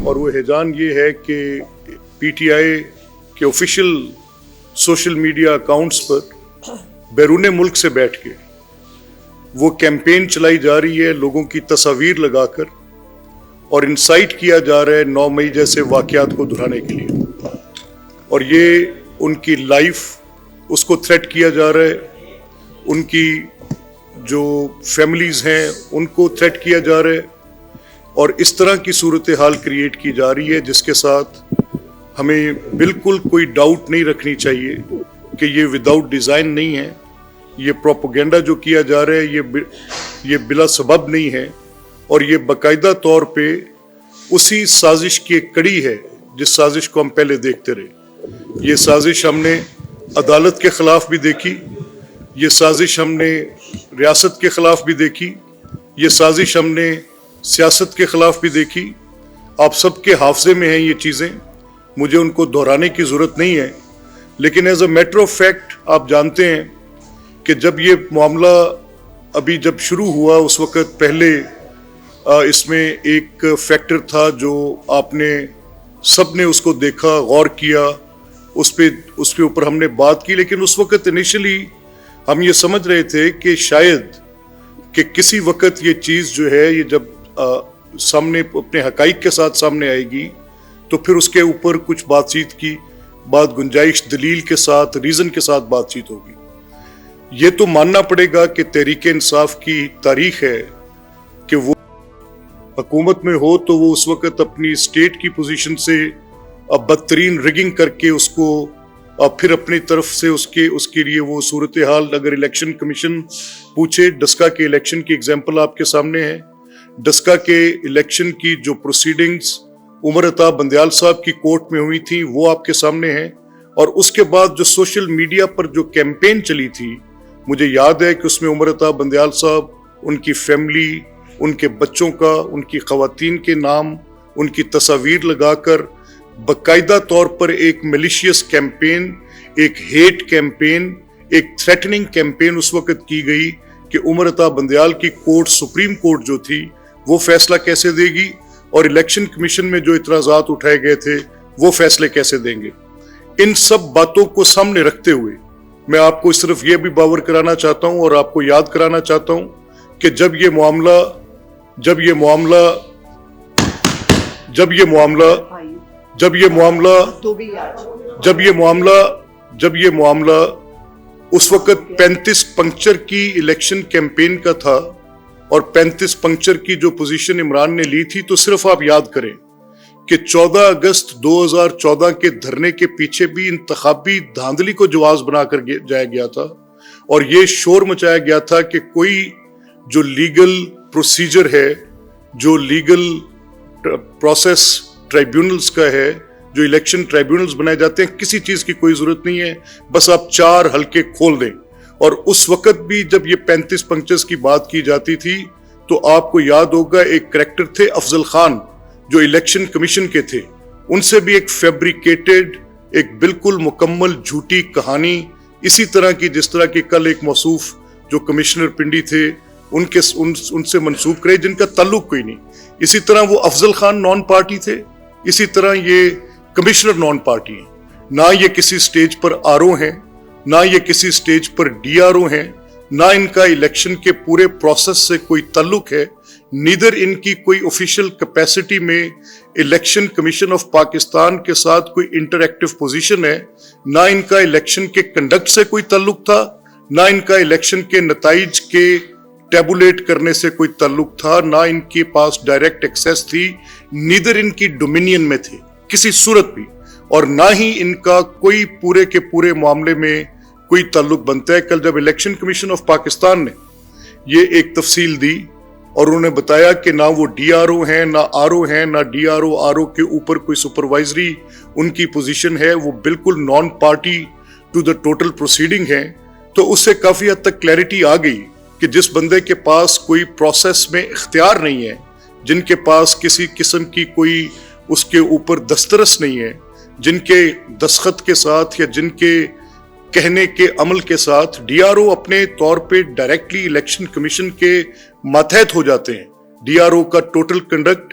اور وہ ہیجان یہ ہے کہ PTI کے آفیشیل سوشل میڈیا اکاؤنٹس پر بیرون ملک سے بیٹھ کے وہ کیمپین چلائی جا رہی ہے لوگوں کی تصاویر لگا کر، اور انسائٹ کیا جا رہا ہے 9 مئی جیسے واقعات کو دہرانے کے لیے، اور یہ ان کی لائف اس کو تھریٹ کیا جا رہا ہے، ان کی جو فیملیز ہیں ان کو تھریٹ کیا جا رہا ہے، اور اس طرح کی صورتحال کریٹ کی جا رہی ہے جس کے ساتھ ہمیں بالکل کوئی ڈاؤٹ نہیں رکھنی چاہیے کہ یہ وداؤٹ ڈیزائن نہیں ہے، یہ پروپیگنڈا جو کیا جا رہا ہے یہ بلا سبب نہیں ہے، اور یہ باقاعدہ طور پہ اسی سازش کی ایک کڑی ہے جس سازش کو ہم پہلے دیکھتے رہے۔ یہ سازش ہم نے عدالت کے خلاف بھی دیکھی، یہ سازش ہم نے ریاست کے خلاف بھی دیکھی، یہ سازش ہم نے سیاست کے خلاف بھی دیکھی۔ آپ سب کے حافظے میں ہیں یہ چیزیں، مجھے ان کو دہرانے کی ضرورت نہیں ہے، لیکن as a matter of fact آپ جانتے ہیں کہ جب یہ معاملہ ابھی جب شروع ہوا اس وقت پہلے اس میں ایک فیکٹر تھا جو آپ نے سب نے اس کو دیکھا، غور کیا، اس کے اوپر ہم نے بات کی، لیکن اس وقت انیشلی ہم یہ سمجھ رہے تھے کہ شاید کہ کسی وقت یہ چیز جو ہے یہ جب سامنے اپنے حقائق کے ساتھ سامنے آئے گی تو پھر اس کے اوپر کچھ بات چیت کی گنجائش دلیل کے ساتھ، ریزن کے ساتھ بات چیت ہوگی۔ یہ تو ماننا پڑے گا کہ تحریک انصاف کی تاریخ ہے کہ وہ حکومت میں ہو تو وہ اس وقت اپنی اسٹیٹ کی پوزیشن سے بدترین ریگنگ کر کے اس کو پھر اپنی طرف سے اس کے لیے وہ صورتحال، اگر الیکشن کمیشن پوچھے، ڈسکا کے الیکشن کی ایگزامپل آپ کے سامنے ہے، ڈسکا کے الیکشن کی جو پروسیڈنگز عمر عطا بندیال صاحب کی کورٹ میں ہوئی تھی وہ آپ کے سامنے ہیں، اور اس کے بعد جو سوشل میڈیا پر جو کیمپین چلی تھی، مجھے یاد ہے کہ اس میں عمر عطا بندیال صاحب، ان کی فیملی، ان کے بچوں کا، ان کی خواتین کے نام، ان کی تصاویر لگا کر باقاعدہ طور پر ایک ملیشیس کیمپین، ایک ہیٹ کیمپین، ایک تھریٹننگ کیمپین اس وقت کی گئی کہ عمر عطا بندیال کی کورٹ، سپریم کورٹ جو تھی وہ فیصلہ کیسے دے گی، اور الیکشن کمیشن میں جو اعتراضات اٹھائے گئے تھے وہ فیصلے کیسے دیں گے۔ ان سب باتوں کو سامنے رکھتے ہوئے میں آپ کو صرف یہ بھی باور کرانا چاہتا ہوں اور آپ کو یاد کرانا چاہتا ہوں کہ جب یہ معاملہ اس وقت 35 پنکچر کی الیکشن کیمپین کا تھا، اور 35 پنکچر کی جو پوزیشن عمران نے لی تھی، تو صرف آپ یاد کریں کہ 14 اگست 2014 کے دھرنے کے پیچھے بھی انتخابی دھاندلی کو جواز بنا کر جایا گیا تھا، اور یہ شور مچایا گیا تھا کہ کوئی جو لیگل پروسیجر ہے، جو لیگل پروسیس ٹرائیبیونلز کا ہے، جو الیکشن ٹرائیبیونلز بنائے جاتے ہیں، کسی چیز کی کوئی ضرورت نہیں ہے، بس آپ 4 حلقے کھول دیں۔ اور اس وقت بھی جب یہ 35 پنکچرز کی بات کی جاتی تھی تو آپ کو یاد ہوگا ایک کریکٹر تھے افضل خان جو الیکشن کمیشن کے تھے، ان سے بھی ایک فیبریکیٹڈ، ایک بالکل مکمل جھوٹی کہانی اسی طرح کی جس طرح کی کل ایک موصوف جو کمشنر پنڈی تھے ان سے منسوب کرے جن کا تعلق کوئی نہیں۔ اسی طرح وہ افضل خان نان پارٹی تھے، اسی طرح یہ کمشنر نان پارٹی ہیں، نہ یہ کسی سٹیج پر RO ہیں، نہ یہ کسی سٹیج پر DRO ہیں، نہ ان کا الیکشن کے پورے پروسیس سے کوئی تعلق ہے، نیدر ان کی کوئی آفیشیل کیپیسٹی میں الیکشن کمیشن آف پاکستان کے ساتھ کوئی انٹریکٹیو پوزیشن ہے، نہ ان کا الیکشن کے کنڈکٹ سے کوئی تعلق تھا، نہ ان کا الیکشن کے نتائج کے ٹیبولیٹ کرنے سے کوئی تعلق تھا، نہ ان کے پاس ڈائریکٹ ایکسیس تھی، نیدر ان کی ڈومینین میں تھے کسی صورت بھی، اور نہ ہی ان کا کوئی پورے کے پورے معاملے میں کوئی تعلق بنتا ہے۔ کل جب الیکشن کمیشن آف پاکستان نے یہ ایک تفصیل دی اور انہوں نے بتایا کہ نہ وہ DRO ہیں، نہ RO ہیں، نہ DRO کے اوپر کوئی سپروائزری ان کی پوزیشن ہے، وہ بالکل non party to the total proceeding ہیں، تو اس سے کافی حد تک کلیئرٹی آ گئی کہ جس بندے کے پاس کوئی پروسیس میں اختیار نہیں ہے، جن کے پاس کسی قسم کی کوئی اس کے اوپر دسترس نہیں ہے، جن کے دستخط کے ساتھ یا جن کے کہنے کے عمل کے ساتھ DRO اپنے طور پہ ڈائریکٹلی الیکشن کمیشن کے ماتحت ہو جاتے ہیں۔ DRO کا ٹوٹل کنڈکٹ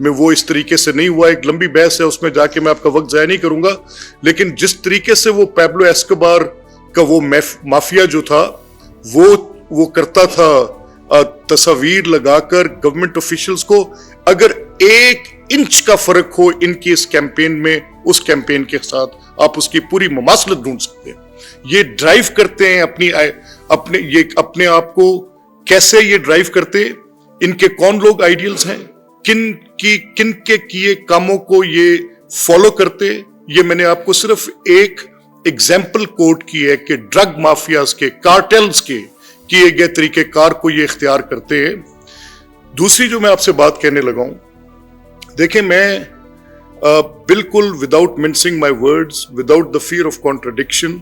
میں وہ اس طریقے سے نہیں ہوا. ایک لمبی بحث ہے, اس میں جا کے میں آپ کا وقت ضائع نہیں کروں گا, لیکن جس طریقے سے وہ پیبلو ایسکوبار کا وہ مافیا جو تھا وہ کرتا تھا تصاویر لگا کر گورنمنٹ آفیشلز کو, اگر 1 انچ کا فرق ہو ان کی اس کیمپین میں اس کیمپین کے ساتھ, آپ اس کی پوری مماثلت ڈھونڈ سکتے ہیں. یہ ڈرائیو کرتے ہیں اپنے آپ کو, کیسے یہ ڈرائیو کرتے, ان کے کون لوگ آئیڈیلز ہیں, کن کے کیے کاموں کو یہ فالو کرتے. یہ میں نے آپ کو صرف ایک ایگزامپل کوٹ کی ہے کہ ڈرگ مافیاز کے, کارٹیلز کے کیے گئے طریقہ کار کو یہ اختیار کرتے ہیں. دوسری جو میں آپ سے بات کہنے لگا ہوں, دیکھیں میں بالکل without mincing my words, without the fear of contradiction,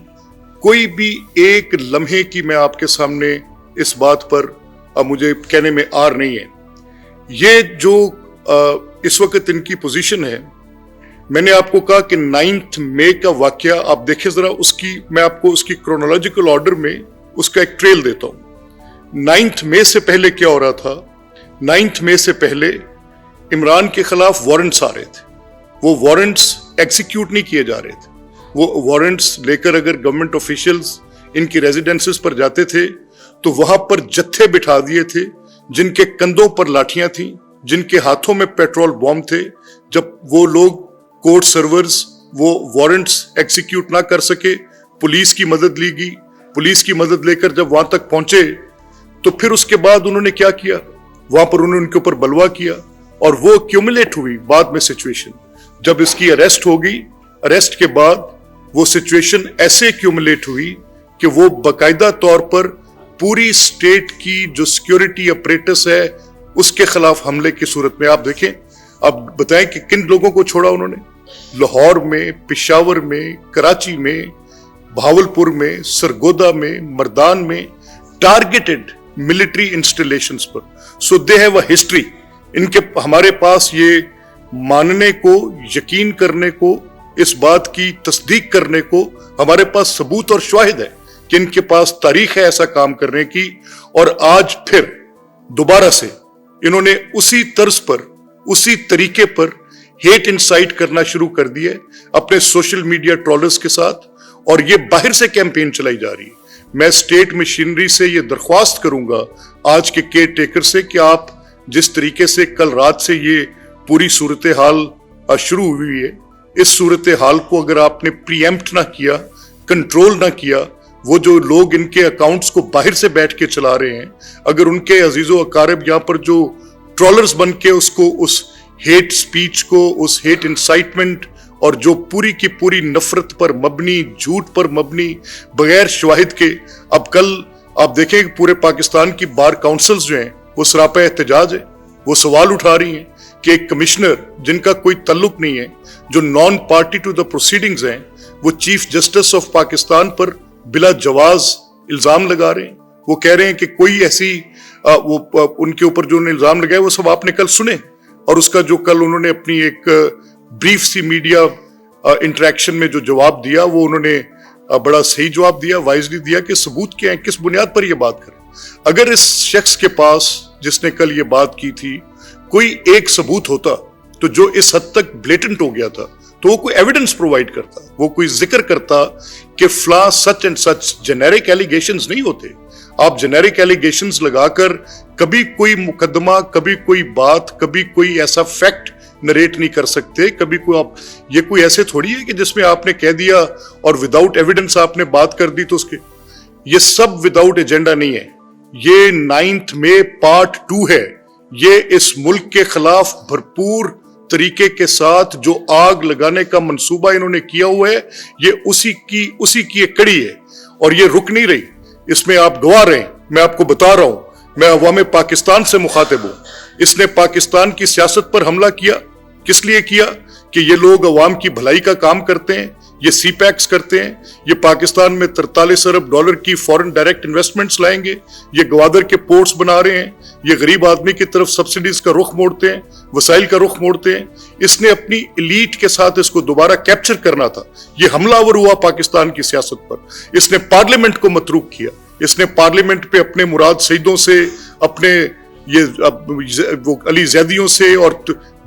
کوئی بھی ایک لمحے کی میں آپ کے سامنے اس بات پر مجھے کہنے میں آر نہیں ہے. یہ جو اس وقت ان کی پوزیشن ہے, میں نے آپ کو کہا کہ 9 مئی کا واقعہ آپ دیکھیں ذرا, میں آپ کو اس کی کرونالوجیکل آرڈر میں اس کا ایک ٹریل دیتا ہوں. 9 مئی سے پہلے کیا ہو رہا تھا؟ 9 مئی سے پہلے عمران کے خلاف وارنٹس آ رہے تھے. وہ وارنٹس ایکسیکیوٹ نہیں کیے جا رہے تھے. وہ وارنٹس لے کر اگر گورنمنٹ آفیشلز ان کی ریزیڈنسز پر جاتے تھے تو وہاں پر جتھے بٹھا دیے تھے جن کے کندھوں پر لاٹھیاں تھیں, جن کے ہاتھوں میں پیٹرول بم تھے. جب وہ لوگ کورٹ سرورز وہ وارنٹس ایکسیکیوٹ نہ کر سکے, پولیس کی مدد لی گئی. پولیس کی مدد لے کر جب وہاں تک پہنچے تو پھر اس کے بعد انہوں نے کیا کیا, وہاں پر انہوں نے ان کے اوپر بلوا کیا, اور وہ کیومولیٹ ہوئی بعد میں سچویشن. جب اس کی اریسٹ ہو گئی, اریسٹ کے بعد وہ سچویشن ایسے کیومولیٹ ہوئی کہ وہ باقاعدہ طور پر پوری اسٹیٹ کی جو سیکیورٹی اپریٹس ہے اس کے خلاف حملے کی صورت میں. آپ دیکھیں, آپ بتائیں کہ کن لوگوں کو چھوڑا انہوں نے. لاہور میں, پشاور میں, کراچی میں, بھاولپور میں, سرگودا میں, مردان میں, ٹارگیٹڈ ملٹری انسٹالیشنز پر. So they have a history. ان کے ہمارے پاس یہ ماننے کو, یقین کرنے کو, اس بات کی تصدیق کرنے کو ہمارے پاس ثبوت اور شواہد ہے کہ ان کے پاس تاریخ ہے ایسا کام کرنے کی. اور آج پھر دوبارہ سے انہوں نے اسی طرز پر, اسی طریقے پر ہیٹ انسائٹ کرنا شروع کر دیا اپنے سوشل میڈیا ٹرولرز کے ساتھ, اور یہ باہر سے کیمپین چلائی جا رہی ہے. میں اسٹیٹ مشینری سے یہ درخواست کروں گا آج کے کیئر ٹیکر سے کہ آپ جس طریقے سے کل رات سے یہ پوری صورتحال شروع ہوئی ہے, اس صورتحال کو اگر آپ نے پری ایمپٹ نہ کیا, کنٹرول نہ کیا, وہ جو لوگ ان کے اکاؤنٹس کو باہر سے بیٹھ کے چلا رہے ہیں, اگر ان کے عزیز و اقارب یہاں پر جو ٹرولرز بن کے اس کو, اس ہیٹ سپیچ کو, اس ہیٹ انسائٹمنٹ اور جو پوری کی پوری نفرت پر مبنی, جھوٹ پر مبنی, بغیر شواہد کے, اب کل آپ دیکھیں کہ پورے پاکستان کی بار کاؤنسلز جو ہیں وہ سراپا احتجاج ہے. وہ سوال اٹھا رہی ہیں کہ ایک کمشنر جن کا کوئی تعلق نہیں ہے, جو non party to the proceedings ہیں, وہ چیف جسٹس آف پاکستان پر بلا جواز الزام لگا رہے ہیں. وہ کہہ رہے ہیں کہ کوئی ایسی ان کے اوپر جو انہوں نے الزام لگائے وہ سب آپ نے کل سنے, اور اس کا جو کل انہوں نے اپنی ایک بریف سی میڈیا انٹریکشن میں جو جواب دیا وہ انہوں نے بڑا صحیح جواب دیا, وائزلی دیا کہ ثبوت کیا ہیں, کس بنیاد پر یہ بات کریں. اگر اس شخص کے پاس جس نے کل یہ بات کی تھی کوئی ایک ثبوت ہوتا تو جو اس حد تک بلیٹنٹ ہو گیا تھا تو وہ کوئی ایویڈنس پرووائڈ کرتا, وہ کوئی ذکر کرتا کہ فلاں such and such. Generic allegations نہیں ہوتے. آپ جنیرک ایلیگیشنز لگا کر کبھی کوئی مقدمہ, کبھی کوئی بات, کبھی کوئی ایسا فیکٹ نریٹ نہیں کر سکتے. کبھی یہ کوئی ایسے تھوڑی ہے کہ جس میں آپ نے کہہ دیا اور وداؤٹ ایویڈنس آپ نے بات کر دی تو اس کے, یہ سب وداؤٹ ایجنڈا نہیں ہے. یہ 9 مئی پارٹ 2 ہے. یہ اس ملک کے خلاف بھرپور طریقے کے ساتھ جو آگ لگانے کا منصوبہ انہوں نے کیا ہوا ہے, یہ اسی کی ایک کڑی ہے, اور یہ رک نہیں رہی. اس میں آپ گواہ رہے ہیں. میں آپ کو بتا رہا ہوں, میں عوام پاکستان سے مخاطب ہوں. اس نے پاکستان کی سیاست پر حملہ کیا. کس لیے کیا؟ کہ یہ لوگ عوام کی بھلائی کا کام کرتے ہیں, یہ سی پیکس کرتے ہیں, یہ پاکستان میں 43 ارب ڈالر کی فورن ڈائریکٹ انویسٹمنٹس لائیں گے, یہ گوادر کے پورٹس بنا رہے ہیں, یہ غریب آدمی کی طرف سبسڈیز کا رخ موڑتے ہیں, وسائل کا رخ موڑتے ہیں. اس نے اپنی ایلیٹ کے ساتھ اس کو دوبارہ کیپچر کرنا تھا. یہ حملہ آور ہوا پاکستان کی سیاست پر. اس نے پارلیمنٹ کو متروک کیا. اس نے پارلیمنٹ پہ اپنے مراد سیدوں سے, اپنے یہ علی زیدیوں سے اور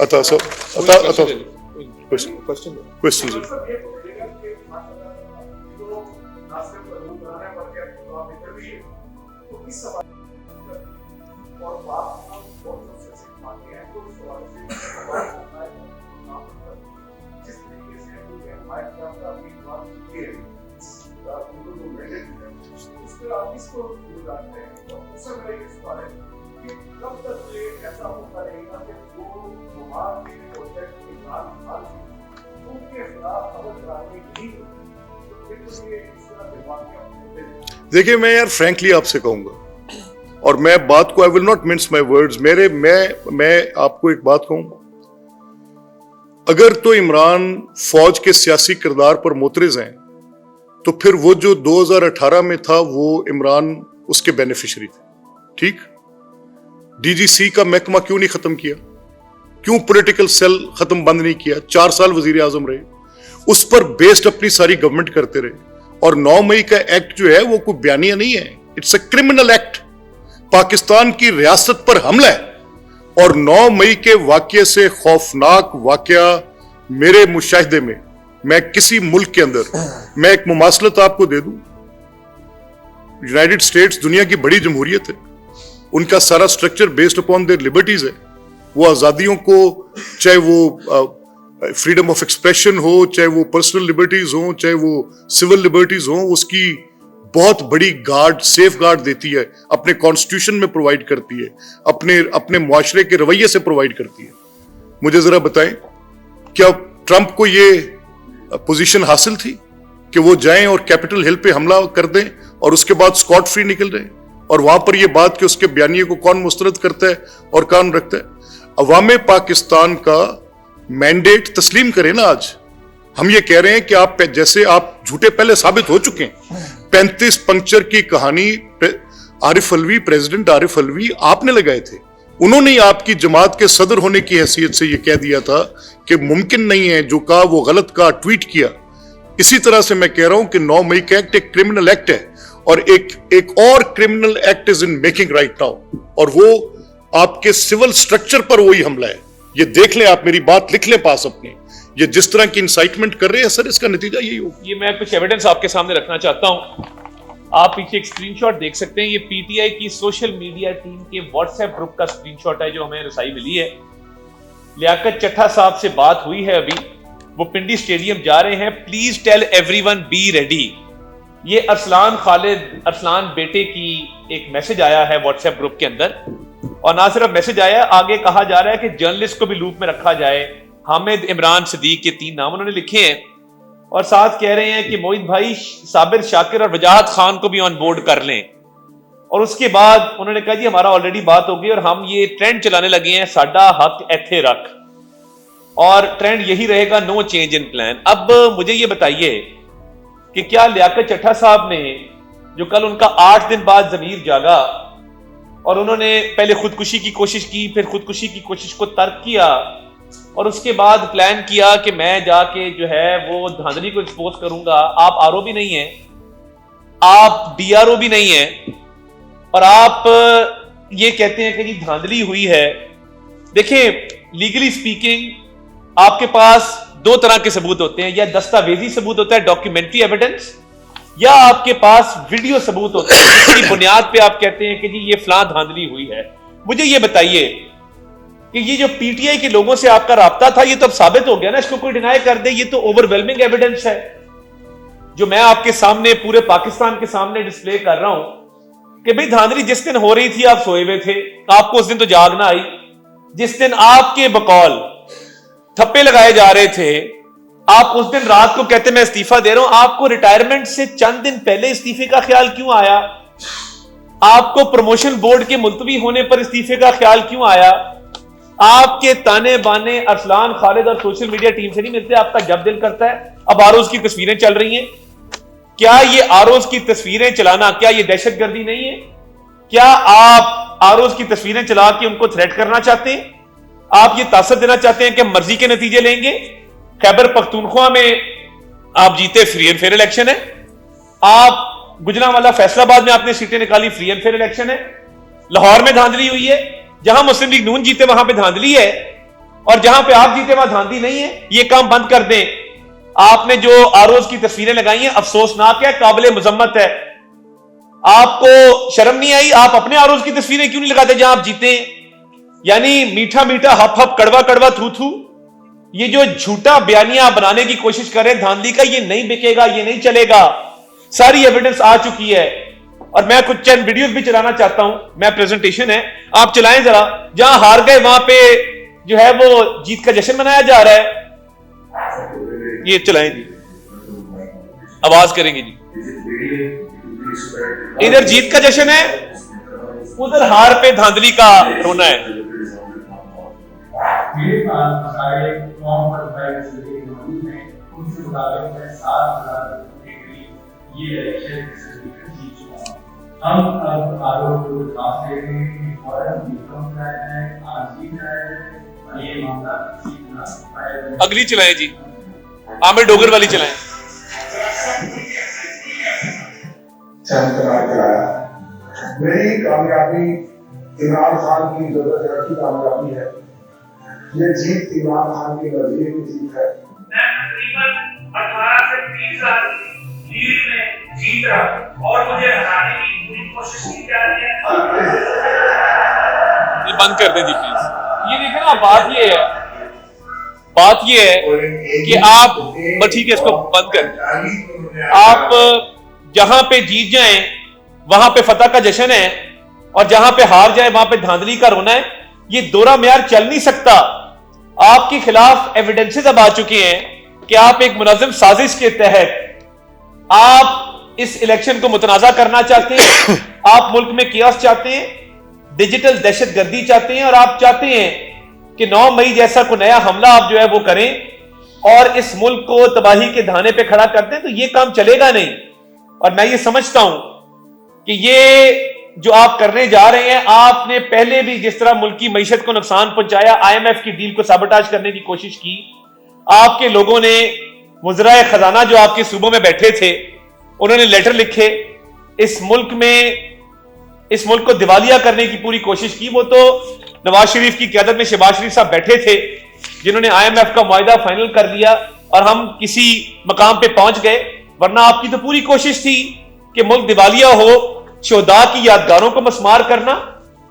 عطا صاحب عطا کوشچن دیکھیے میں یار فرینکلی آپ سے کہوں گا اور میں بات کو I will not mince my words میں آپ کو ایک بات کہوں گا. اگر تو عمران فوج کے سیاسی کردار پر معترض ہیں تو پھر وہ جو 2018 میں تھا وہ عمران اس کے بینیفیشری تھے. ٹھیک, ڈی جی سی کا محکمہ کیوں نہیں ختم کیا, کیوں پولیٹیکل سیل ختم بند نہیں کیا, 4 سال وزیر اعظم رہے, اس پر بیسڈ اپنی ساری گورنمنٹ کرتے رہے. اور 9 مئی کا ایکٹ جو ہے وہ کوئی بیانیہ نہیں ہے, it's a criminal act, Pakistan کی ریاست پر حملہ ہے. اور 9 مئی کے واقعے سے خوفناک واقعہ میرے مشاہدے میں کسی ملک کے اندر, میں ایک مماثلت آپ کو دے دوں, یونائٹڈ اسٹیٹس دنیا کی بڑی جمہوریت ہے, ان کا سارا structure based upon their liberties ہے. وہ آزادیوں کو, چاہے وہ فریڈم آف ایکسپریشن ہو, چاہے وہ پرسنل لبرٹیز ہوں, چاہے وہ سول لبرٹیز ہوں, اس کی بہت بڑی گارڈ, سیف گارڈ دیتی ہے, اپنے کانسٹیٹیوشن میں پرووائڈ کرتی ہے, اپنے معاشرے کے رویے سے پرووائڈ کرتی ہے. مجھے ذرا بتائیں, کیا ٹرمپ کو یہ پوزیشن حاصل تھی کہ وہ جائیں اور کیپٹل ہل پہ حملہ کر دیں اور اس کے بعد اسکاٹ فری نکل جائیں, اور وہاں پر یہ بات کہ اس کے بیانیے کو کون مسترد کرتا ہے اور کون رکھتا ہے؟ عوام پاکستان کا مینڈیٹ تسلیم کریں نا. آج ہم یہ کہہ رہے ہیں کہ آپ جیسے آپ جھوٹے پہلے ثابت ہو چکے ہیں. 35 پنکچر کی کہانی عارف الوی, پریزیڈنٹ عارف الوی آپ نے لگائے تھے. انہوں نے آپ کی جماعت کے صدر ہونے کی حیثیت سے یہ کہہ دیا تھا کہ ممکن نہیں ہے, جو کہا وہ غلط کہا, ٹویٹ کیا. اسی طرح سے میں کہہ رہا ہوں کہ 9 مئی کا ایکٹ ایک کرمنل ایکٹ ہے, اور ایک اور criminal act is in making right now, اور وہ آپ کے سول سٹرکچر پر وہی حملہ ہے. یہ دیکھ لیں, آپ میری بات لکھ لیں پاس اپنے, یہ جس طرح کی انسائٹمنٹ کر رہے ہیں سر, اس کا نتیجہ یہی ہوگا. یہ میں کچھ ایویڈنس آپ کے سامنے رکھنا چاہتا ہوں. آپ پیچھے ایک اسکرین شاٹ دیکھ سکتے ہیں, یہ پی ٹی آئی کی سوشل میڈیا ٹیم کے واٹس ایپ گروپ کا اسکرین شاٹ ہے جو ہمیں رسائی ملی ہے. لیاقت چٹھا صاحب سے بات ہوئی ہے ابھی, وہ پنڈی اسٹیڈیم جا رہے ہیں, please tell everyone be ready. یہ ارسلان بیٹے کی ایک میسج آیا ہے واٹس ایپ گروپ کے اندر, اور نہ صرف میسج آیا, آگے کہا جا رہا ہے کہ جرنلسٹ کو بھی لوپ میں رکھا جائے. حامد, عمران, صدیق, یہ 3 نام انہوں نے لکھے ہیں, اور ساتھ کہہ رہے ہیں کہ موہت بھائی, صابر, شاکر اور وجاہت خان کو بھی آن بورڈ کر لیں. اور اس کے بعد انہوں نے کہا جی ہمارا آلریڈی بات ہو گئی اور ہم یہ ٹرینڈ چلانے لگے ہیں, ساڈا حق ایتھے رکھ, اور ٹرینڈ یہی رہے گا, نو چینج ان پلان. اب مجھے یہ بتائیے کہ کیا لیاقت چٹھا صاحب نے, جو کل ان کا 8 دن بعد ضمیر جاگا اور انہوں نے پہلے خودکشی کی کوشش کی, پھر خودکشی کی کوشش کو ترک کیا, اور اس کے بعد پلان کیا کہ میں جا کے جو ہے وہ دھاندلی کو ایکسپوز کروں گا. آپ آر او بھی نہیں ہیں, آپ ڈی آر او بھی نہیں ہیں, اور آپ یہ کہتے ہیں کہ جی دھاندلی ہوئی ہے. دیکھیں, لیگلی سپیکنگ آپ کے پاس 2 طرح کے ثبوت ہوتے ہیں, یا دستاویزی ثبوت ہوتا ہے, ڈاکیومنٹری ایویڈنس, یا آپ کے پاس ویڈیو ثبوت ہوتا ہے جس کی بنیاد پہ آپ کہتے ہیں کہ جی یہ فلاں دھاندلی ہوئی ہے. مجھے یہ بتائیے کہ یہ جو پی ٹی آئی کے لوگوں سے آپ کا رابطہ تھا, یہ تو اب ثابت ہو گیا نا, اس کو کوئی ڈینائی کر دے, یہ تو اوور ویلمنگ ایویڈنس ہے جو میں آپ کے سامنے, پورے پاکستان کے سامنے ڈسپلے کر رہا ہوں کہ بھئی دھاندلی جس دن ہو رہی تھی آپ سوئے ہوئے تھے, آپ کو اس دن تو جاگنا آئی. جس دن آپ کے بقول تھپے لگائے جا رہے تھے, آپ اس دن رات کو کہتے میں استعفیٰ دے رہا ہوں. آپ کو ریٹائرمنٹ سے چند دن پہلے استعفے کا خیال کیوں آیا؟ آپ کو پروموشن بورڈ کے ملتوی ہونے پر استعفے کا خیال کیوں آیا؟ آپ کے تانے بانے ارسلان, خالد اور سوشل میڈیا ٹیم سے نہیں ملتے, آپ کا جب دل کرتا ہے. اب آروز کی تصویریں چل رہی ہیں, کیا یہ آروز کی تصویریں چلانا, کیا یہ دہشت گردی نہیں ہے؟ کیا آپ آروز کی تصویریں چلا کے ان کو تھریٹ کرنا چاہتے ہیں؟ آپ یہ تاثر دینا چاہتے ہیں کہ مرضی کے نتیجے لیں گے؟ خیبر پختونخوا میں آپ جیتے, فری اینڈ فیئر الیکشن ہے. آپ گجرانوالہ, فیصل آباد میں آپ نے سیٹیں نکالی, فری اینڈ فیئر الیکشن ہے. لاہور میں دھاندلی ہوئی ہے, جہاں مسلم لیگ نون جیتے وہاں پہ دھاندلی ہے. اور جہاں پہ آپ جیتے وہاں دھاندلی نہیں ہے. یہ کام بند کر دیں. آپ نے جو آروز کی تصویریں لگائی ہیں افسوسناک ہے, قابل مذمت ہے. آپ کو شرم نہیں آئی؟ آپ اپنے آروز کی تصویریں کیوں نہیں لگاتے جہاں آپ جیتے ہیں؟ یعنی میٹھا میٹھا ہپ ہپ کڑوا کڑوا تھو تھو, یہ جو جھوٹا بیانیہ بنانے کی کوشش کریں دھاندلی کا, یہ نہیں بکے گا, یہ نہیں چلے گا. ساری ایویڈنس آ چکی ہے. اور میں کچھ چند ویڈیوز بھی چلانا چاہتا ہوں, میں پریزنٹیشن ہے, آپ چلائیں ذرا. جہاں ہار گئے وہاں پہ جو ہے وہ جیت کا جشن منایا جا رہا ہے. یہ چلائیں جی, آواز کریں گے جی. ادھر جیت کا جشن ہے, ادھر ہار پہ دھاندلی کا رونا ہے. میرے پاس مسائل قوم پر فائدے سے موجود ہیں, ان سے مطابق میں 7,000 کے قریب یہ الیکشن جیت چکا ہوں. ہم اب آروپ کو خاص دے رہے ہیں کہ فوراً بیکم کرایا جائے, آج جیت کرایا جائے اور یہ معاملہ کسی طرح پایا جائے. اگلی چلائیں جی, عامر ڈوگر والی چلائیں. میری کامیابی عمران خان کی ضرورت کی کامیابی ہے. یہ جیت عمران خان کے نظریے کی جیت ہے. میں تقریباً 18 سے 20 سال لیڈ میں جیت رہا اور مجھے ہرانے کی پوری کوشش کی جا رہی ہے. یہ بند کر دیں جی پلیز. یہ دیکھیں نا, بات یہ ہے کہ آپ ٹھیک ہے, اس کو بند کر دیں. آپ جہاں پہ جیت جائیں وہاں پہ فتح کا جشن ہے, اور جہاں پہ ہار جائے وہاں پہ دھاندلی کا رونا ہے. یہ دورہ معیار چل نہیں سکتا. آپ کے خلاف ایویڈنسز اب آ چکے ہیں کہ آپ ایک منظم سازش کے تحت آپ اس الیکشن کو متنازع کرنا چاہتے ہیں. آپ ملک میں کیاس چاہتے ہیں, ڈیجیٹل دہشت گردی چاہتے ہیں, اور آپ چاہتے ہیں کہ 9 مئی جیسا کوئی نیا حملہ آپ جو ہے وہ کریں اور اس ملک کو تباہی کے دھانے پہ کھڑا کر دیں. تو یہ کام چلے گا نہیں. اور میں یہ سمجھتا ہوں کہ یہ جو آپ کرنے جا رہے ہیں, آپ نے پہلے بھی جس طرح ملک کی معیشت کو نقصان پہنچایا, IMF کی ڈیل کو سابوٹاج کرنے کی کوشش کی. آپ کے لوگوں نے وزرائے خزانہ جو آپ کے صوبوں میں بیٹھے تھے انہوں نے لیٹر لکھے, اس ملک کو دیوالیہ کرنے کی پوری کوشش کی. وہ تو نواز شریف کی قیادت میں شہباز شریف صاحب بیٹھے تھے جنہوں نے IMF کا معاہدہ فائنل کر لیا اور ہم کسی مقام پہ پہنچ گئے. ورنہ آپ کی تو پوری کوشش تھی کہ ملک دیوالیہ ہو, شہداء کی یادگاروں کو مسمار کرنا,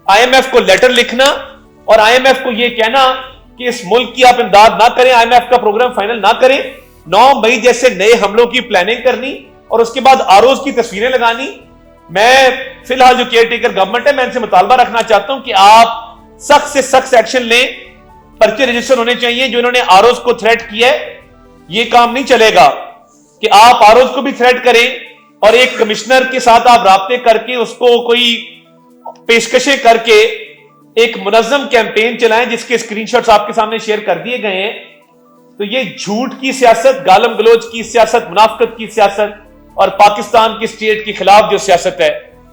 IMF کو لیٹر لکھنا اور IMF کو یہ کہنا کہ اس ملک کی آپ امداد نہ کریں, IMF کا پروگرام فائنل نہ کریں. 9 مئی جیسے نئے حملوں کی پلاننگ کرنی اور اس کے بعد آروز کی تصویریں لگانی. میں فی الحال جو کیئر ٹیکر گورنمنٹ ہے, میں ان سے مطالبہ رکھنا چاہتا ہوں کہ آپ سخت سے سخت ایکشن لیں. پرچے رجسٹر ہونے چاہیے جو انہوں نے آروز کو تھریٹ کیا ہے. یہ کام نہیں چلے گا کہ آپ آروز کو بھی تھریٹ کریں اور ایک کمشنر کے ساتھ آپ رابطے کر کے اس کو کوئی پیشکشیں کر کے ایک منظم کیمپین چلائیں جس کے اسکرین شاٹس آپ کے سامنے شیئر کر دیے گئے ہیں. تو یہ جھوٹ کی سیاست, گالم گلوچ کی سیاست, منافقت کی سیاست اور پاکستان کی اسٹیٹ کے خلاف جو سیاست ہے,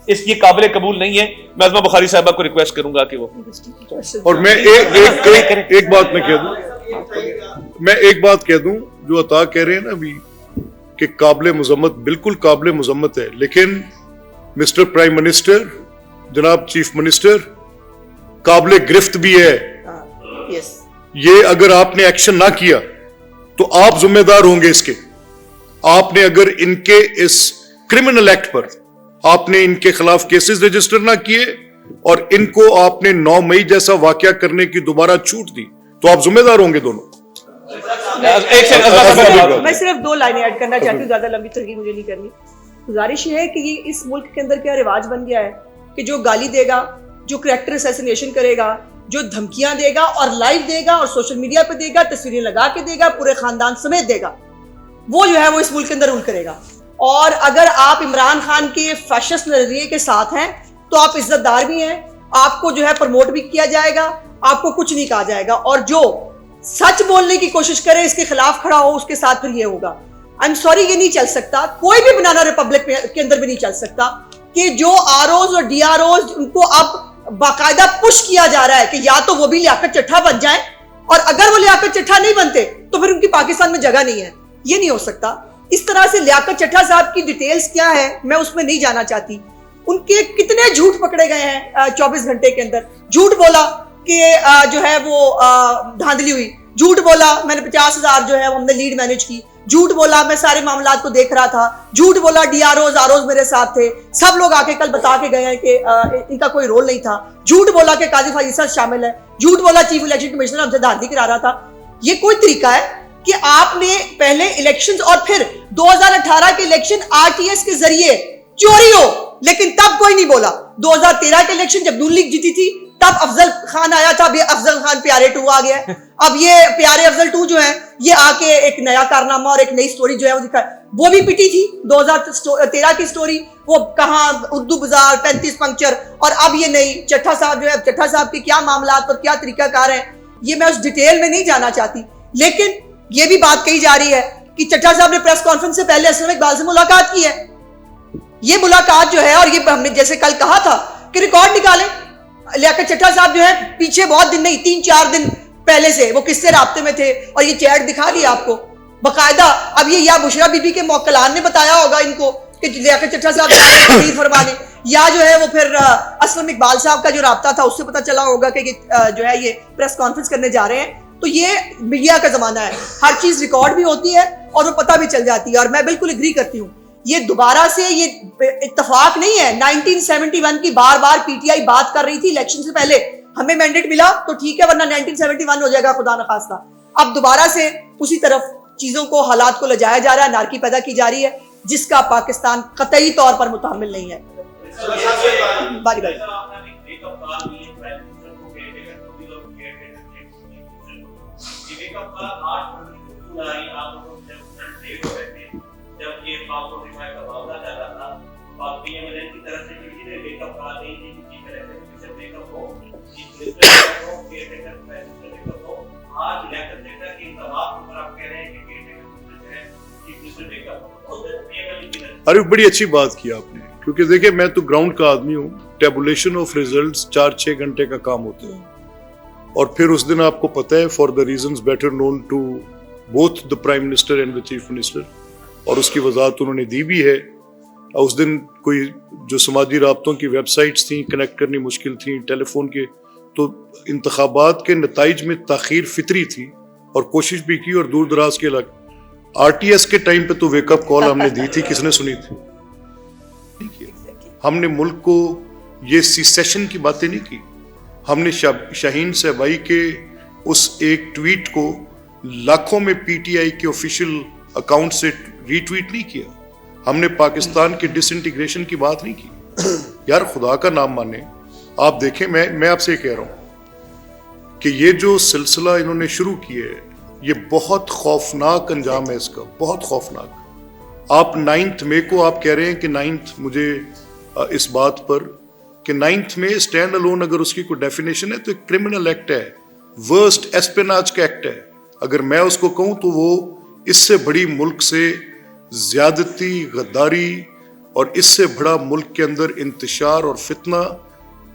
اس کی قابل قبول نہیں ہے. میں عظمہ بخاری صاحبہ کو ریکویسٹ کروں گا کہ وہ, اور میں ایک بات میں ایک بات کہہ دوں جو عطا کہہ رہے ہیں نا ابھی کہ قابل مذمت, بالکل قابل مذمت ہے, لیکن مسٹر پرائم منسٹر, جناب چیف منسٹر, قابل گرفت بھی ہے. یہ اگر آپ نے ایکشن نہ کیا تو آپ ذمہ دار ہوں گے اس کے. آپ نے اگر ان کے اس کرمنل ایکٹ پر آپ نے ان کے خلاف کیسز رجسٹر نہ کیے اور ان کو آپ نے 9 مئی جیسا واقعہ کرنے کی دوبارہ چھوٹ دی تو آپ ذمہ دار ہوں گے دونوں. میں صرف 2 لائنیں ایڈ کرنا چاہتی ہوں, زیادہ لمبی ترغیب مجھے نہیں کرنی. گزارش یہ ہے کہ یہ اس ملک کے اندر کیا رواج بن گیا ہے کہ جو گالی دے گا, جو کریکٹر اسیسینیشن کرے گا, جو دھمکیاں دے گا اور لائیو دے گا اور سوشل میڈیا پہ دے گا, تصویریں لگا کے دے گا, پورے خاندان سمیت دے گا, وہ جو ہے وہ اس ملک کے اندر رول کرے گا. اور اگر آپ عمران خان کے فیشسٹ نظریے کے ساتھ ہیں تو آپ عزت دار بھی ہیں, آپ کو جو ہے پروموٹ بھی کیا جائے گا, آپ کو کچھ نہیں کہا جائے گا. اور جو سچ بولنے کی کوشش کرے, اس کے خلاف کھڑا ہو, اس کے ساتھ پھر یہ ہوگا. آئی ایم سوری, یہ نہیں چل سکتا. کوئی بھی بنانا ریپبلک کے اندر بھی نہیں چل سکتا کہ جو آروز اور ڈی آروز ان کو اب باقاعدہ پش کیا جا رہا ہے کہ یا تو وہ بھی لیاقت چٹھا بن جائیں, اور اگر وہ لیاقت چٹھا نہیں بنتے تو پھر ان کی پاکستان میں جگہ نہیں ہے. یہ نہیں ہو سکتا. اس طرح سے لیاقت چٹھا صاحب کی ڈیٹیلز کیا ہے میں اس میں نہیں جانا چاہتی. ان کے کتنے جھوٹ پکڑے گئے ہیں 24 گھنٹے کے اندر. جھوٹ بولا کہ جو ہے وہ دھاندلی ہوئی, جھوٹ بولا میں نے 50,000 جو ہے ہم نے لیڈ مینج کی, جھوٹ بولا میں سارے معاملات کو دیکھ رہا تھا, جھوٹ بولا ڈی آر اوز میرے ساتھ تھے, سب لوگ آ کے کل بتا کے گئے ہیں کہ ان کا کوئی رول نہیں تھا, جھوٹ بولا کہ قاضی فائزہ شامل ہے, جھوٹ بولا چیف الیکشن کمشنر ہم سے دھاندلی کرا رہا تھا. یہ کوئی طریقہ ہے کہ آپ نے پہلے الیکشنز اور پھر 2018 کے الیکشن آر ٹی ایس کے ذریعے چوری ہو, لیکن تب کوئی نہیں بولا. 2013 کے الیکشن جب نون لیگ جیتی تھی تب افضل خان آیا تھا, اب یہ افضل خان پیارے 2 آ گیا ہے. اب یہ پیارے افضل 2 جو ہیں یہ آ کے ایک نیا کارنامہ اور ایک نئی سٹوری جو ہے وہ دکھائے. وہ بھی پٹی تھی 2013 کی سٹوری, وہ کہاں اردو بازار 35 پنکچر, اور اب یہ نئی چٹھا صاحب جو ہے, چٹھا صاحب کے کیا معاملات اور کیا طریقہ کار ہیں یہ میں اس ڈیٹیل میں نہیں جانا چاہتی. لیکن یہ بھی بات کہی جا رہی ہے کہ چٹھا صاحب نے پریس کانفرنس سے پہلے اسلم اقبال سے ملاقات کی ہے. یہ ملاقات جو ہے, اور یہ ہم نے جیسے کل کہا تھا کہ ریکارڈ نکالیں, لیاقت چٹھا صاحب جو ہے پیچھے بہت دن نہیں 3-4 دن پہلے سے وہ کس سے رابطے میں تھے, اور یہ چیٹ دکھا دیا آپ کو باقاعدہ. اب یہ یا بشرا بی بی کے موکلان نے بتایا ہوگا ان کو کہ لیاقت چٹھا صاحب تقریر فرمانے, یا جو ہے وہ پھر اسلم اقبال صاحب کا جو رابطہ تھا اس سے پتہ چلا ہوگا کہ جو ہے یہ پریس کانفرنس کرنے جا رہے ہیں. تو یہ میڈیا کا زمانہ ہے, ہر چیز ریکارڈ بھی ہوتی ہے اور وہ پتہ بھی چل جاتی ہے. اور میں بالکل اگری کرتی ہوں, یہ دوبارہ سے یہ اتفاق نہیں ہے. 1971 کی بار بار پی ٹی آئی بات کر رہی تھی الیکشن سے پہلے, ہمیں مینڈیٹ ملا تو ٹھیک ہے, ورنہ 1971 ہو جائے گا خدا نخواستہ. اب دوبارہ سے اسی طرف چیزوں کو, حالات کو لجایا جا رہا ہے, نارکی پیدا کی جا رہی ہے جس کا پاکستان قطعی طور پر متحمل نہیں ہے. باری باری جب یہ معاملوں کا معاملہ چل رہا تھا, پی ایم ایل این کی طرف سے کسی نے بیک اپ کہا نہیں تھی کہ طرح سے بیک اپ ہو, آج الیکشن ڈیٹا کے انتخاب پر آپ کہہ رہے ہیں کہ ارے بڑی اچھی بات کی آپ نے, کیونکہ دیکھیں میں تو گراؤنڈ کا آدمی ہوں. ٹیبولیشن آف ریزلٹس 4-6 گھنٹے کا کام ہوتا ہے, اور پھر اس دن آپ کو پتہ ہے for the reasons better known to both the prime minister and the chief minister, اور اس کی وضاحت انہوں نے دی بھی ہے. اس دن کوئی جو سماجی رابطوں کی ویب سائٹس تھیں کنیکٹ کرنی مشکل تھیں, ٹیلی فون کے, تو انتخابات کے نتائج میں تاخیر فطری تھی, اور کوشش بھی کی, اور دور دراز کے علاقے آر ٹی ایس کے ٹائم پہ تو ویک اپ کال ہم نے دی تھی, کس نے سنی تھی؟ ہم نے ملک کو یہ سیسیشن کی باتیں نہیں کی. ہم نے شاہین صاحبائی کے اس ایک ٹویٹ کو لاکھوں میں پی ٹی آئی کے آفیشیل اکاؤنٹ سے ری ٹویٹ نہیں کیا. ہم نے پاکستان کے ڈس انٹیگریشن کی بات نہیں کی. یار خدا کا نام مانے, آپ دیکھیں میں آپ سے کہہ رہا ہوں کہ یہ جو سلسلہ انہوں نے شروع کیا ہے یہ بہت خوفناک انجام ہے اس کا, بہت خوفناک. آپ 9 مئی کو آپ کہہ رہے ہیں کہ 9 مجھے اس بات پر کہ 9 مئی اسٹینڈ الون اگر اس کی کوئی ڈیفینیشن ہے تو ایک کرمنل ایکٹ ہے, ورسٹ ایسپیناج کا ایکٹ ہے. اگر میں اس کو کہوں تو وہ اس سے بڑی ملک سے زیادتی, غداری, اور اس سے بڑا ملک کے اندر انتشار اور فتنہ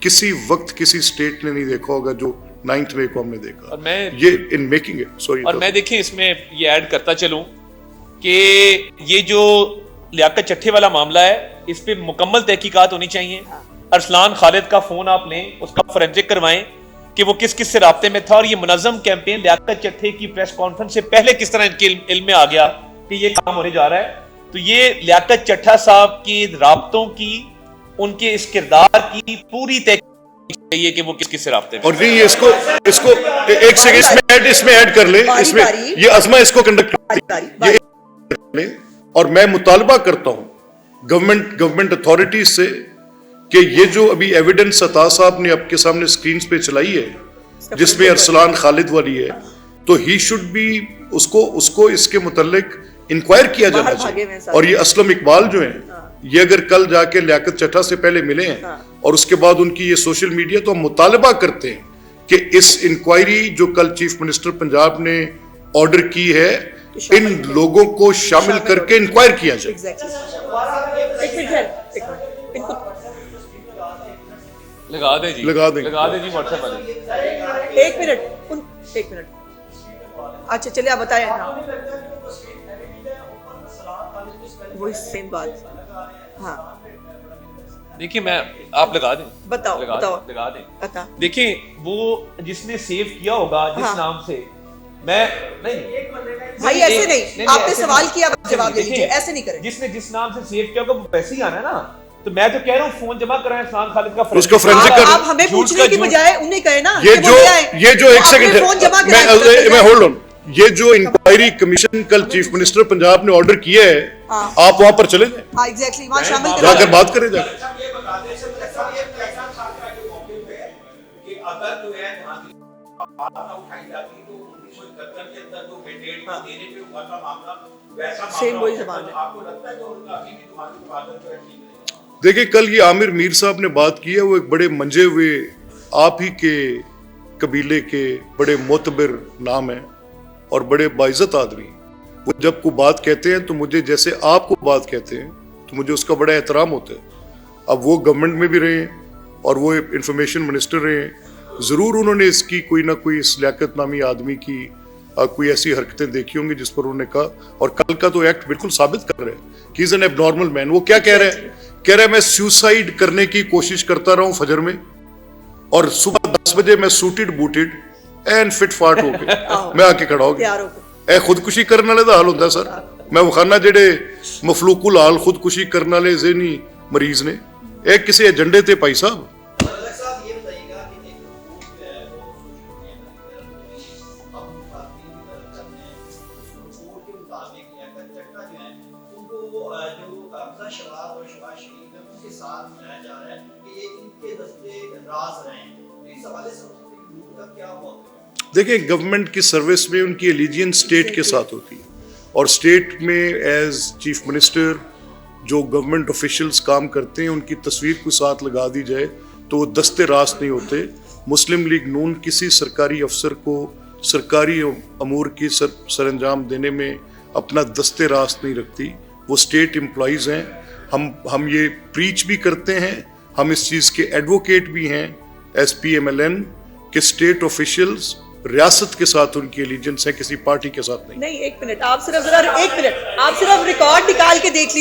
کسی وقت کسی سٹیٹ نے نہیں دیکھا ہوگا جو 9 مئی کو ہم نے دیکھا. اور میں یہ ان میکنگ ہے سوری, اور میں دیکھیں اس میں یہ ایڈ کرتا چلوں کہ یہ جو لیاقت چٹھے والا معاملہ ہے اس پہ مکمل تحقیقات ہونی چاہیے. ارسلان خالد کا فون آپ لیں, اس کا فورینسک کروائیں کہ وہ کس کس سے رابطے میں تھا, اور یہ منظم کیمپین لیاقت چٹھے کی پریس کانفرنس سے پہلے کس طرح ان کے علم میں آ گیا کہ یہ کام ہونے جا رہا ہے. تو یہ لیاقت چٹھا صاحب کی رابطوں کی, ان کے اس کردار کی پوری تحقیق چاہیے کہ وہ کس کس سے رابطے میں. اور نہیں اس کو ایک سیکنڈ اس میں ایڈ کر لیں, اس میں یہ عظمہ اس کو کنڈکٹ لیں, اور میں مطالبہ کرتا ہوں گورنمنٹ اتھارٹیز سے کہ یہ جو ابھی ایویڈنس عطا صاحب نے آپ کے سامنے سکرینز پہ چلائی ہے جس میں ارسلان خالد والی ہے, تو ہی شوڈ بی اس کو اس کے متعلق انکوائر کیا جانا چاہیے. اور یہ اسلم اقبال جو ہیں یہ اگر کل جا کے لیاقت چٹھا سے پہلے ملے ہیں اور اس کے بعد ان کی یہ سوشل میڈیا, تو ہم مطالبہ کرتے ہیں کہ اس انکوائری جو کل چیف منسٹر پنجاب نے آرڈر کی ہے ان لوگوں کو شامل کر کے انکوائر کیا جائے. لگا دیں جی واٹس ایپ والے. ایک منٹ اچھا چلیے آپ بتائیں. وہی سیم بات. ہاں دیکھیے میں آپ لگا دیں بتاؤ لگا دیں دیکھیں وہ جس نے سیو کیا ہوگا جس نام سے میں نہیں بھائی ایسے نہیں، آپ نے سوال کیا جواب دے لیجیے، ایسے نہیں کریں. جس نے جس نام سے سیو کیا ہوگا وہ پیسے ہی آنا ہے نا. تو میں تو کہہ رہا ہوں فون جمع کرائیں عثمان خالد کا اس کا فرینسک کر آپ ہمیں پوچھنے کی بجائے انہیں کہے نا یہ جو ایک سیکنڈ ہے میں ہولڈ آن، یہ جو انکوائری کمیشن کل چیف منسٹر پنجاب نے آرڈر کیا ہے آپ وہاں پر چلے جائیں، ایگزیکٹلی وہاں شامل جا کر بات کریں جا دیکھیں کل یہ عامر میر صاحب نے بات کی ہے، وہ ایک بڑے منجے ہوئے آپ ہی کے قبیلے کے بڑے معتبر نام ہیں اور بڑے باعزت آدمی. وہ جب کوئی بات کہتے ہیں تو مجھے جیسے آپ کو بات کہتے ہیں تو مجھے اس کا بڑا احترام ہوتا ہے. اب وہ گورنمنٹ میں بھی رہے ہیں اور وہ انفارمیشن منسٹر رہے ہیں، ضرور انہوں نے اس کی کوئی نہ کوئی اس لیاقت نامی آدمی کی کوئی ایسی حرکتیں دیکھی ہوں گی جس پر انہوں نے کہا. اور کل کا تو ایکٹ بالکل ثابت کر رہے ہیں کہ از این ایب نارمل مین. وہ کیا کہہ رہے ہیں؟ کہہ رہے ہیں میں سیوسائیڈ کرنے کی کوشش کرتا رہا ہوں فجر میں اور صبح 10 بجے میں سوٹڈ بوٹڈ اینڈ فٹ فاٹ ہو کے میں آ کے کھڑا ہو گیا. اے خودکشی کرنے والے دا حال ہوتا ہے سر. میں وہ خانہ جڑے مفلوق الحال خودکشی کرنے والے ذہنی مریض نے اے کسی ایجنڈے تے پائی صاحب. دیکھیں گورنمنٹ کی سروس میں ان کی ایلیجینس اسٹیٹ کے ساتھ ہوتی ہے اور اسٹیٹ میں ایز چیف منسٹر جو گورنمنٹ آفیشلز کام کرتے ہیں ان کی تصویر کو ساتھ لگا دی جائے تو وہ دستے راست نہیں ہوتے. مسلم لیگ نون کسی سرکاری افسر کو سرکاری امور کی سر انجام دینے میں اپنا دستے راست نہیں رکھتی. وہ اسٹیٹ امپلائیز ہیں. ہم یہ پریچ بھی کرتے ہیں، ہم اس چیز کے ایڈوکیٹ بھی ہیں S P M L N کہ اسٹیٹ آفیشلز ریاست کے ساتھ ان کی ایلیجنس ہے، کسی پارٹی کے ساتھ نہیں. ایک منٹ آپ صرف آپ صرف ریکارڈ نکال کے دیکھ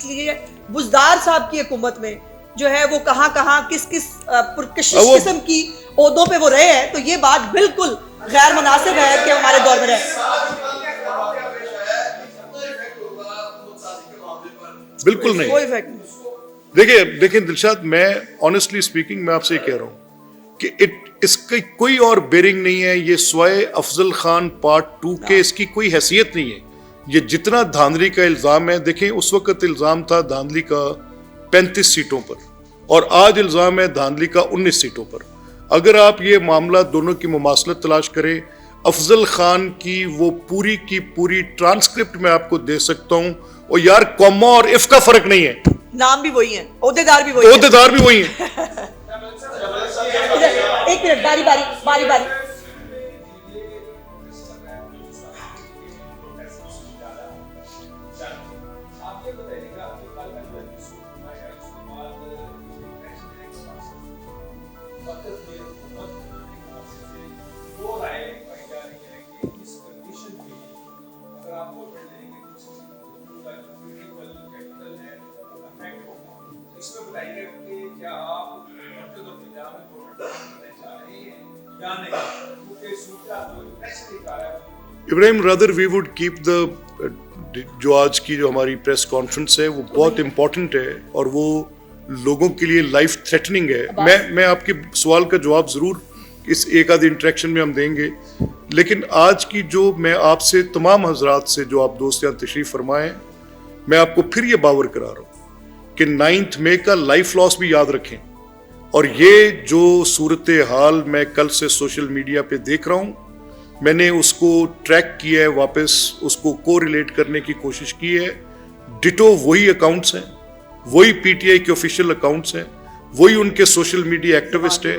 لیجئے بزدار صاحب کی حکومت میں جو ہے وہ کہاں کس پرکشش قسم کی عہدوں پہ وہ رہے ہیں، تو یہ بات بالکل غیر مناسب ہے کہ ہمارے دور میں رہے. بالکل نہیں. کوئی فیکٹ نہیں. دیکھیں دلشاد، میں آنیسٹلی اسپیکنگ میں آپ سے یہ کہہ رہا ہوں کہ اس کی کوئی اور بیرنگ نہیں ہے. یہ سوائے افضل خان پارٹ 2 کے اس کی کوئی حیثیت نہیں ہے. یہ جتنا دھاندلی کا الزام ہے، دیکھیں اس وقت الزام تھا دھاندلی کا 35 سیٹوں پر اور آج الزام ہے دھاندلی کا 19 سیٹوں پر. اگر آپ یہ معاملہ دونوں کی مماثلت تلاش کریں، افضل خان کی وہ پوری کی پوری ٹرانسکرپٹ میں آپ کو دے سکتا ہوں، اور یار کوما اور اف کا فرق نہیں ہے، نام بھی وہی ہیں، عہدیدار بھی وہی ہیں. ایک منٹ باری ابراہیم rather we would keep جو آج کی جو ہماری پریس کانفرنس ہے وہ بہت امپورٹنٹ ہے اور وہ لوگوں کے لیے لائف تھریٹننگ ہے. میں آپ کے سوال کا جواب ضرور اس ایک آدھی انٹریکشن میں ہم دیں گے، لیکن آج کی جو میں آپ سے تمام حضرات سے جو آپ دوست یہاں تشریف فرمائیں، میں آپ کو پھر یہ باور کرا رہا ہوں کہ 9 مئی کا لائف لاس بھی یاد رکھیں. اور یہ جو صورتحال میں کل سے سوشل میڈیا پہ دیکھ رہا ہوں، میں نے اس کو ٹریک کیا ہے، واپس اس کو کو ریلیٹ کرنے کی کوشش کی ہے. ڈٹو وہی اکاؤنٹس ہیں، وہی پی ٹی آئی کے آفیشیل اکاؤنٹس ہیں، وہی ان کے سوشل میڈیا ایکٹیوسٹ ہیں،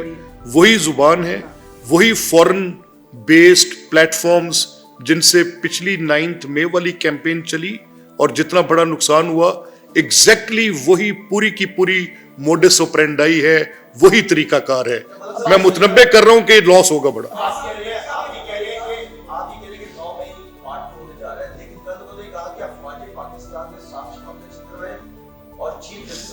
وہی زبان ہے، وہی فورن بیسڈ پلیٹ فارمز جن سے پچھلی 9 مئی والی کیمپین چلی اور جتنا بڑا نقصان ہوا، ایگزیکٹلی وہی پوری کی پوری موڈس آپرینڈائی ہے، وہی طریقہ کار ہے. میں متنبع کر رہا ہوں کہ لاس ہوگا بڑا. اور چیف جسٹس